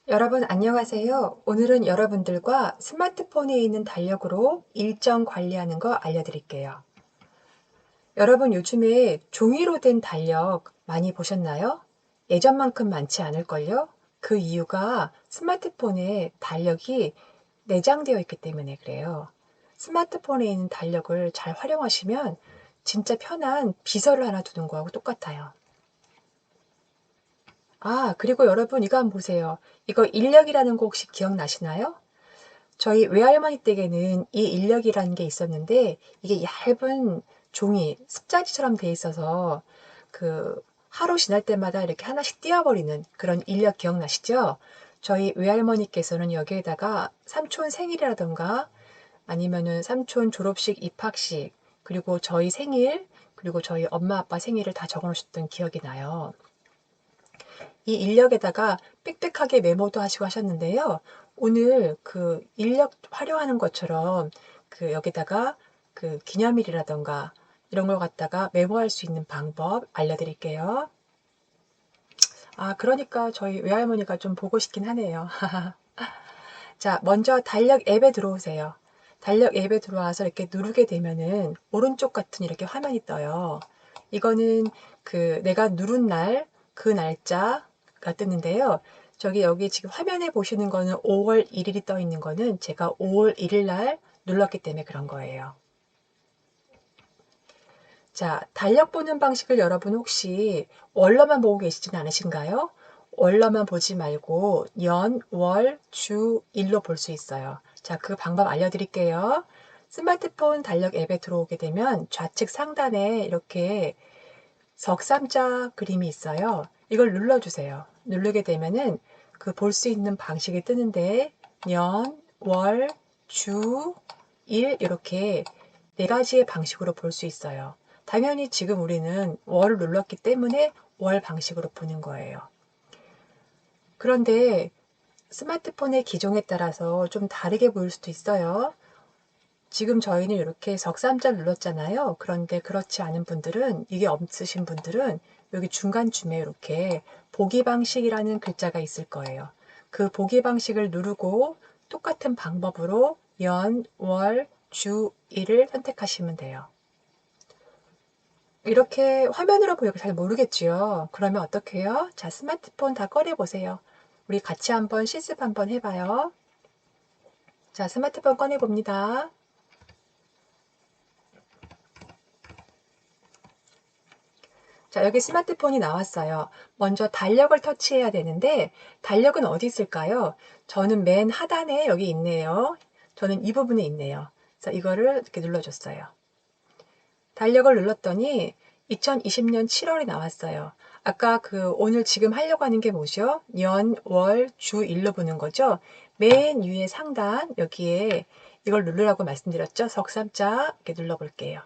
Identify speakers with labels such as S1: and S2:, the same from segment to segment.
S1: 여러분 안녕하세요. 오늘은 여러분들과 스마트폰에 있는 달력으로 일정 관리하는 거 알려드릴게요. 여러분 요즘에 종이로 된 달력 많이 보셨나요? 예전만큼 많지 않을걸요? 그 이유가 스마트폰에 달력이 내장되어 있기 때문에 그래요. 스마트폰에 있는 달력을 잘 활용하시면 진짜 편한 비서를 하나 두는 거하고 똑같아요. 그리고 여러분 이거 한번 보세요. 이거 인력이라는 거 혹시 기억나시나요? 저희 외할머니 댁에는 이 인력이라는 게 있었는데 이게 얇은 종이 습자지처럼 돼 있어서 그 하루 지날 때마다 이렇게 하나씩 띄어버리는 그런 인력 기억나시죠? 저희 외할머니께서는 여기에다가 삼촌 생일이라던가 아니면은 삼촌 졸업식, 입학식, 그리고 저희 생일, 그리고 저희 엄마 아빠 생일을 다 적어 놓으셨던 기억이 나요. 이 인력에다가 빽빽하게 메모도 하시고 하셨는데요. 오늘 그 인력 활용하는 것처럼 그 여기다가 그 기념일이라던가 이런 걸 갖다가 메모할 수 있는 방법 알려드릴게요. 그러니까 저희 외할머니가 좀 보고 싶긴 하네요. 자, 먼저 달력 앱에 들어오세요. 달력 앱에 들어와서 이렇게 누르게 되면은 오른쪽 같은 이렇게 화면이 떠요. 이거는 그 내가 누른 날, 그 날짜가 뜨는데요. 여기 지금 화면에 보시는 거는 5월 1일이 떠 있는 거는 제가 5월 1일 날 눌렀기 때문에 그런 거예요. 자, 달력 보는 방식을 여러분 혹시 월로만 보고 계시진 않으신가요? 월로만 보지 말고 연, 월, 주, 일로 볼 수 있어요. 자, 그 방법 알려드릴게요. 스마트폰 달력 앱에 들어오게 되면 좌측 상단에 이렇게 적삼자 그림이 있어요. 이걸 눌러주세요. 누르게 되면은 그 볼 수 있는 방식이 뜨는데 연, 월, 주, 일 이렇게 네 가지의 방식으로 볼 수 있어요. 당연히 지금 우리는 월을 눌렀기 때문에 월 방식으로 보는 거예요. 그런데 스마트폰의 기종에 따라서 좀 다르게 보일 수도 있어요. 지금 저희는 이렇게 적삼자를 눌렀잖아요. 그런데 그렇지 않은 분들은, 이게 없으신 분들은 여기 중간쯤에 이렇게 보기 방식이라는 글자가 있을 거예요. 그 보기 방식을 누르고 똑같은 방법으로 연, 월, 주, 일을 선택하시면 돼요. 이렇게 화면으로 보기가 잘 모르겠지요. 그러면 어떻게 해요? 자, 스마트폰 다 꺼내 보세요. 우리 같이 한번 실습 한번 해봐요. 자, 스마트폰 꺼내 봅니다. 자, 여기 스마트폰이 나왔어요. 먼저 달력을 터치해야 되는데 달력은 어디 있을까요? 저는 맨 하단에 여기 있네요. 저는 이 부분에 있네요. 그래서 이거를 이렇게 눌러줬어요. 달력을 눌렀더니 2020년 7월이 나왔어요. 아까 오늘 지금 하려고 하는 게 뭐죠? 연, 월, 주, 일로 보는 거죠? 맨 위에 상단 여기에 이걸 누르라고 말씀드렸죠? 석삼자 이렇게 눌러볼게요.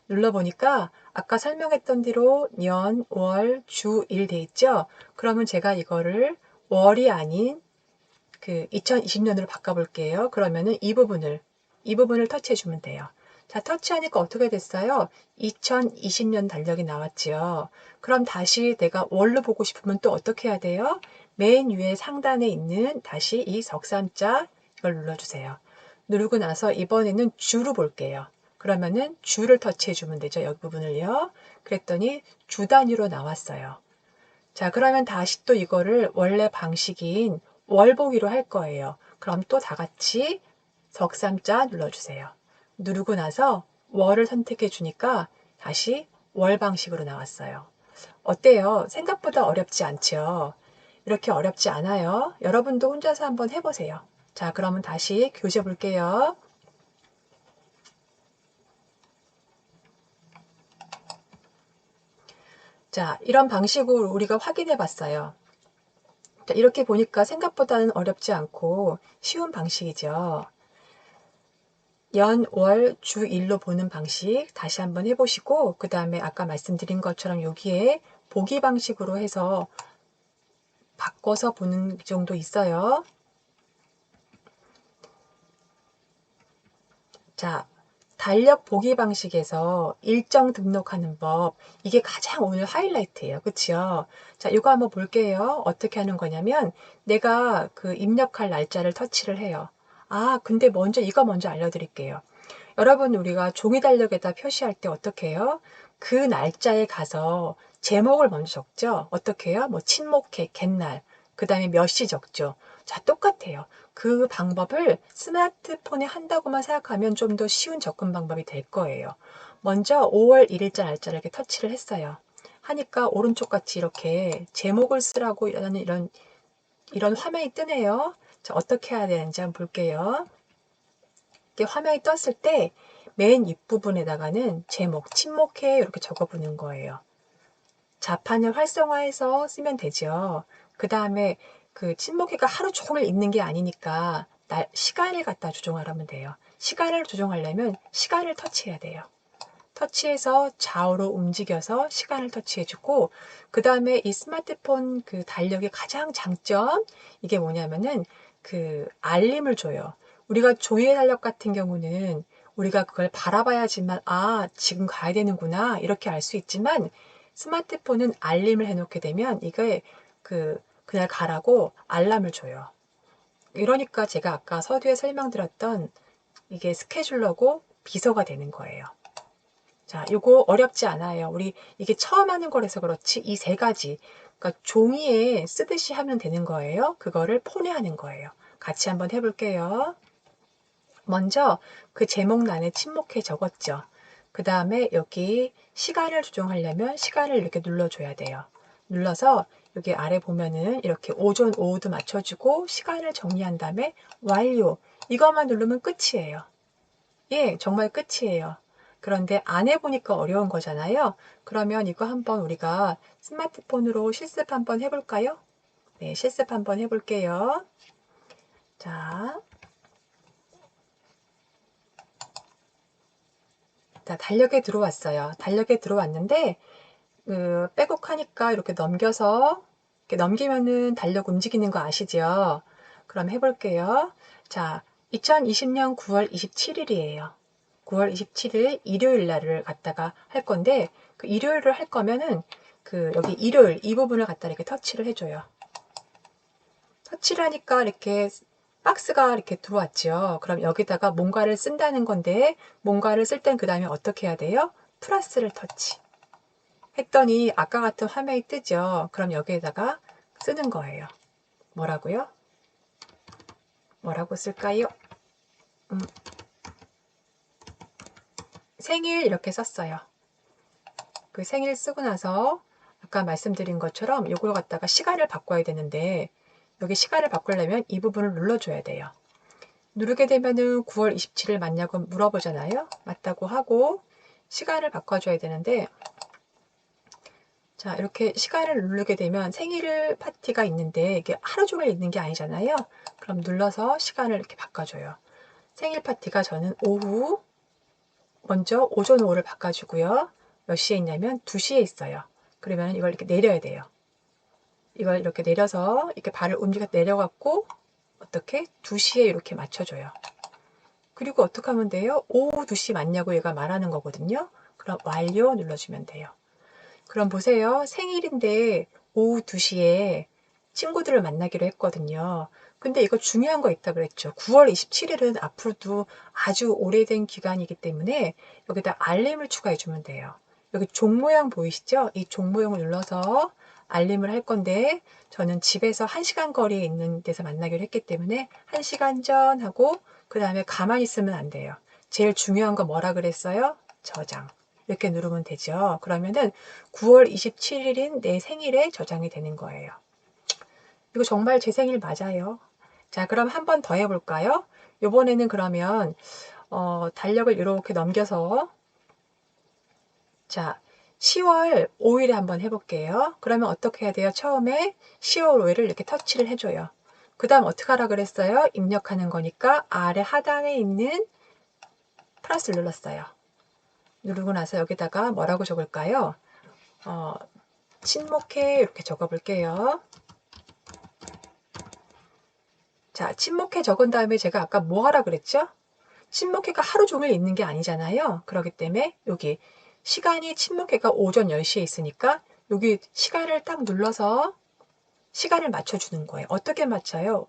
S1: 눌러보니까 아까 설명했던 대로 연, 월, 주, 일 돼 있죠? 그러면 제가 이거를 월이 아닌 2020년으로 바꿔볼게요. 그러면은 이 부분을 터치해 주면 돼요. 자, 터치하니까 어떻게 됐어요? 2020년 달력이 나왔지요. 그럼 다시 내가 월로 보고 싶으면 또 어떻게 해야 돼요? 맨 위에 상단에 있는 다시 이 적삼자 이걸 눌러주세요. 누르고 나서 이번에는 주로 볼게요. 그러면은 주를 터치해 주면 되죠. 여기 부분을요. 그랬더니 주 단위로 나왔어요. 자, 그러면 다시 또 이거를 원래 방식인 월 보기로 할 거예요. 그럼 또 다 같이 적삼자 눌러주세요. 누르고 나서 월을 선택해 주니까 다시 월 방식으로 나왔어요. 어때요? 생각보다 어렵지 않죠? 이렇게 어렵지 않아요. 여러분도 혼자서 한번 해보세요. 자, 그러면 다시 교재 볼게요. 자, 이런 방식으로 우리가 확인해 봤어요. 자, 이렇게 보니까 생각보다는 어렵지 않고 쉬운 방식이죠. 연, 월, 주, 일로 보는 방식 다시 한번 해보시고 그 다음에 아까 말씀드린 것처럼 여기에 보기 방식으로 해서 바꿔서 보는 정도 있어요. 자, 달력 보기 방식에서 일정 등록하는 법, 이게 가장 오늘 하이라이트예요. 그치요? 자, 이거 한번 볼게요. 어떻게 하는 거냐면 내가 그 입력할 날짜를 터치를 해요. 아, 근데 이거 먼저 알려드릴게요. 여러분, 우리가 종이 달력에다 표시할 때 어떻게 해요? 그 날짜에 가서 제목을 먼저 적죠. 어떻게 해요? 뭐 친목회, 갯날, 그 다음에 몇 시 적죠. 자, 똑같아요. 그 방법을 스마트폰에 한다고만 생각하면 좀 더 쉬운 접근 방법이 될 거예요. 먼저 5월 1일자 날짜를 이렇게 터치를 했어요. 하니까 오른쪽 같이 이렇게 제목을 쓰라고 이런 화면이 뜨네요. 자, 어떻게 해야 되는지 한번 볼게요. 이렇게 화면이 떴을 때 맨 윗부분에다가는 제목, 친목해 이렇게 적어보는 거예요. 자판을 활성화해서 쓰면 되죠. 그 다음에 그 친목회가 하루 종일 있는 게 아니니까 시간을 갖다 조정하라면 돼요. 시간을 조정하려면 시간을 터치해야 돼요. 터치해서 좌우로 움직여서 시간을 터치해주고, 그 다음에 이 스마트폰 그 달력의 가장 장점, 이게 뭐냐면은 그 알림을 줘요. 우리가 종이 달력 같은 경우는 우리가 그걸 바라봐야지만, 아, 지금 가야 되는구나, 이렇게 알 수 있지만, 스마트폰은 알림을 해놓게 되면 이게 그날 가라고 알람을 줘요. 이러니까 제가 아까 서두에 설명드렸던 이게 스케줄러고 비서가 되는 거예요. 자, 요거 어렵지 않아요. 우리 이게 처음 하는 거라서 그렇지 이 세 가지, 그러니까 종이에 쓰듯이 하면 되는 거예요. 그거를 폰에 하는 거예요. 같이 한번 해볼게요. 먼저 그 제목란에 침묵해 적었죠. 그 다음에 여기 시간을 조정하려면 시간을 이렇게 눌러줘야 돼요. 눌러서 여기 아래 보면은 이렇게 오전, 오후도 맞춰주고 시간을 정리한 다음에 완료. 이것만 누르면 끝이에요. 예, 정말 끝이에요. 그런데 안 해보니까 어려운 거잖아요. 그러면 이거 한번 우리가 스마트폰으로 실습 한번 해볼까요? 네, 실습 한번 해볼게요. 자, 달력에 들어왔어요. 달력에 들어왔는데, 빼곡하니까 이렇게 넘겨서, 이렇게 넘기면은 달력 움직이는 거 아시죠? 그럼 해볼게요. 자, 2020년 9월 27일이에요. 9월 27일 일요일 날을 갖다가 할 건데, 그 일요일을 할 거면은, 여기 일요일 이 부분을 갖다 이렇게 터치를 해줘요. 터치를 하니까 이렇게 박스가 이렇게 들어왔죠. 그럼 여기다가 뭔가를 쓴다는 건데, 뭔가를 쓸 땐 그 다음에 어떻게 해야 돼요? 플러스를 터치. 했더니 아까 같은 화면이 뜨죠. 그럼 여기에다가 쓰는 거예요. 뭐라고요? 뭐라고 쓸까요? 생일 이렇게 썼어요. 그 생일 쓰고 나서 아까 말씀드린 것처럼 이걸 갖다가 시간을 바꿔야 되는데, 여기 시간을 바꾸려면 이 부분을 눌러줘야 돼요. 누르게 되면은 9월 27일 맞냐고 물어보잖아요. 맞다고 하고 시간을 바꿔줘야 되는데, 자, 이렇게 시간을 누르게 되면 생일 파티가 있는데 이게 하루 종일 있는 게 아니잖아요. 그럼 눌러서 시간을 이렇게 바꿔줘요. 생일 파티가 저는 먼저 오전 오후를 바꿔주고요. 몇 시에 있냐면 2시에 있어요. 그러면 이걸 이렇게 내려야 돼요. 이걸 이렇게 내려서 이렇게 발을 움직여 내려갖고 어떻게 2시에 이렇게 맞춰줘요. 그리고 어떻게 하면 돼요? 오후 2시 맞냐고 얘가 말하는 거거든요. 그럼 완료 눌러주면 돼요. 그럼 보세요. 생일인데 오후 2시에 친구들을 만나기로 했거든요. 근데 이거 중요한 거 있다 그랬죠. 9월 27일은 앞으로도 아주 오래된 기간이기 때문에 여기다 알림을 추가해 주면 돼요. 여기 종 모양 보이시죠? 이 종 모양을 눌러서 알림을 할 건데, 저는 집에서 1시간 거리에 있는 데서 만나기로 했기 때문에 1시간 전 하고, 그 다음에 가만히 있으면 안 돼요. 제일 중요한 거 뭐라 그랬어요? 저장. 이렇게 누르면 되죠. 그러면은 9월 27일인 내 생일에 저장이 되는 거예요. 이거 정말 제 생일 맞아요. 자, 그럼 한 번 더 해볼까요? 요번에는 그러면 달력을 이렇게 넘겨서, 자, 10월 5일에 한번 해볼게요. 그러면 어떻게 해야 돼요? 처음에 10월 5일을 이렇게 터치를 해줘요. 그 다음 어떻게 하라 그랬어요? 입력하는 거니까 아래 하단에 있는 플러스를 눌렀어요. 누르고 나서 여기다가 뭐라고 적을까요? 침묵해 이렇게 적어볼게요. 자, 침묵해 적은 다음에 제가 아까 뭐 하라 그랬죠? 친목회가 하루 종일 있는 게 아니잖아요. 그렇기 때문에 여기 시간이 친목회가 오전 10시에 있으니까 여기 시간을 딱 눌러서 시간을 맞춰주는 거예요. 어떻게 맞춰요?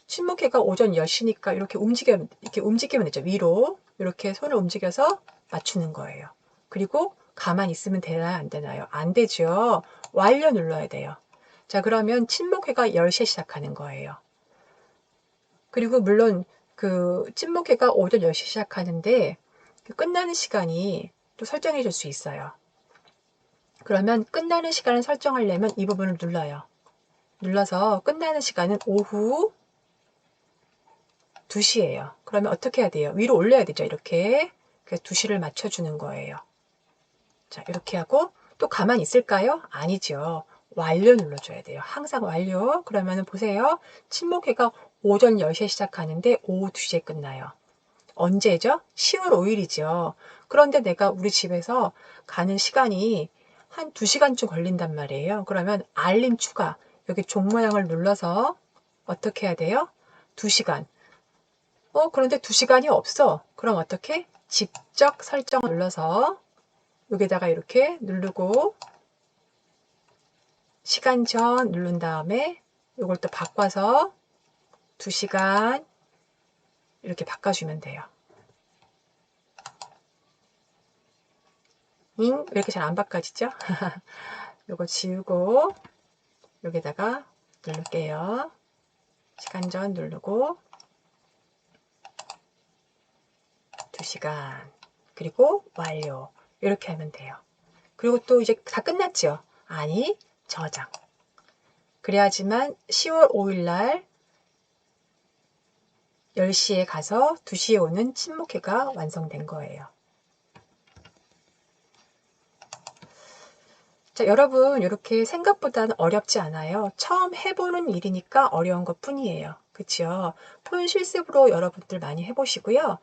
S1: 친목회가 오전 10시니까 이렇게 움직이면 되죠. 위로 이렇게 손을 움직여서 맞추는 거예요. 그리고 가만히 있으면 되나요? 안 되나요? 안 되죠. 완료 눌러야 돼요. 자, 그러면 친목회가 10시에 시작하는 거예요. 그리고 물론 그 친목회가 오전 10시 시작하는데 끝나는 시간이 또 설정해 줄 수 있어요. 그러면 끝나는 시간을 설정하려면 이 부분을 눌러요. 눌러서 끝나는 시간은 오후 2시예요. 그러면 어떻게 해야 돼요? 위로 올려야 되죠. 이렇게. 그래서 2시를 맞춰주는 거예요. 자, 이렇게 하고 또 가만히 있을까요? 아니죠. 완료 눌러줘야 돼요. 항상 완료. 그러면 보세요. 친목회가 오전 10시에 시작하는데 오후 2시에 끝나요. 언제죠? 10월 5일이죠. 그런데 내가 우리 집에서 가는 시간이 한 2시간쯤 걸린단 말이에요. 그러면 알림 추가. 여기 종 모양을 눌러서 어떻게 해야 돼요? 2시간. 그런데 2시간이 없어. 그럼 어떻게? 직접 설정을 눌러서 여기다가 이렇게 누르고 시간 전 누른 다음에 이걸 또 바꿔서 2시간 이렇게 바꿔주면 돼요. 왜 이렇게 잘 안 바꿔지죠? 이거 지우고 여기다가 누를게요. 시간 전 누르고 2시간 그리고 완료 이렇게 하면 돼요. 그리고 또 이제 다 끝났죠? 아니, 저장. 그래야지만 10월 5일 날 10시에 가서 2시에 오는 친목회가 완성된 거예요. 자, 여러분 이렇게 생각보다는 어렵지 않아요. 처음 해보는 일이니까 어려운 것 뿐이에요. 그쵸? 폰 실습으로 여러분들 많이 해보시고요.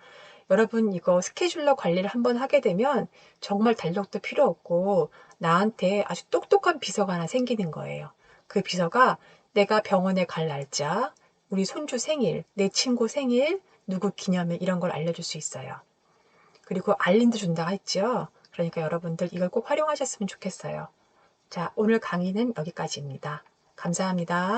S1: 여러분 이거 스케줄러 관리를 한번 하게 되면 정말 달력도 필요 없고 나한테 아주 똑똑한 비서가 하나 생기는 거예요. 그 비서가 내가 병원에 갈 날짜, 우리 손주 생일, 내 친구 생일, 누구 기념일 이런 걸 알려줄 수 있어요. 그리고 알림도 준다고 했죠. 그러니까 여러분들 이걸 꼭 활용하셨으면 좋겠어요. 자, 오늘 강의는 여기까지입니다. 감사합니다.